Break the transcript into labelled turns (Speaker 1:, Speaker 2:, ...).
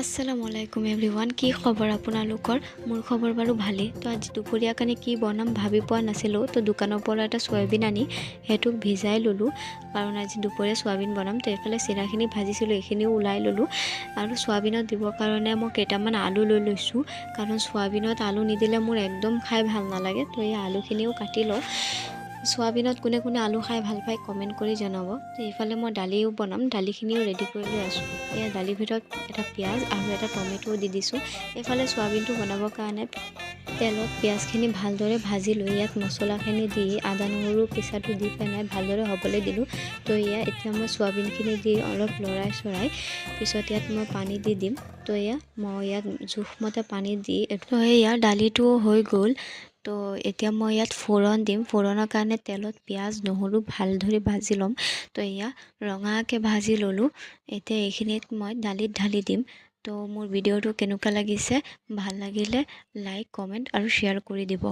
Speaker 1: আসসালামু আলাইকুম এভৰিৱান কি খবৰ আপোনালোকৰ মোৰ খবৰ বাৰু ভালেই তো আজি দুপৰীয়া কাৰণে কি বনাম ভাবি পোৱা নাছিলোঁ তো দোকানৰ পৰা এটা সয়াবিন আনি হেতুক ভিজাই ললোঁ কাৰণ আজি দুপৰীয়া সয়াবিন বনাম তো এফালে চিৰাখিনি ভাজিছিলোঁ এইখিনিও ওলাই ললোঁ আৰু সয়াবিনত দিবৰ কাৰণে মই কেইটামান আলু লৈ লৈছোঁ কাৰণ সয়াবিনত আলু নিদিলে মোৰ একদম খাই ভাল নালাগে তো এই আলুখিনিও কাটি লওঁ সয়াবিনত কোনে কোনে আলু খাই ভাল পায় কমেণ্ট কৰি জনাব তো এইফালে মই দালিও বনাম দালিখিনিও ৰেডি কৰি লৈ আছোঁ এয়া দালিৰ ভিতৰত এটা পিঁয়াজ আৰু এটা টমেটো দি দিছোঁ এইফালে সয়াবিনটো বনাবৰ কাৰণে তেলত পিঁয়াজখিনি ভালদৰে ভাজি লৈ ইয়াত মছলাখিনি দি আদা নহৰু পিচাটো দি পেলাই ভালদৰে হ'বলৈ দিলোঁ তো এতিয়া মই সয়াবিনখিনি দি অলপ লৰাই চৰাই পিছত ইয়াত মই পানী দি দিম তো মই ইয়াত জোখমতে পানী দি তো ইয়াৰ দালিটো হৈ গ'ল তো এতিয়া মই ইয়াত ফোৰণ দিম ফোৰণৰ কাৰণে তেলত পিঁয়াজ নহৰু ভালদৰে ভাজি ল'ম তো ৰঙাকৈ ভাজি ল'লোঁ এতিয়া এইখিনিত মই দালিত ঢালি দিম তো মোৰ ভিডিঅ'টো কেনেকুৱা লাগিছে ভাল লাগিলে লাইক কমেণ্ট আৰু শ্বেয়াৰ কৰি দিব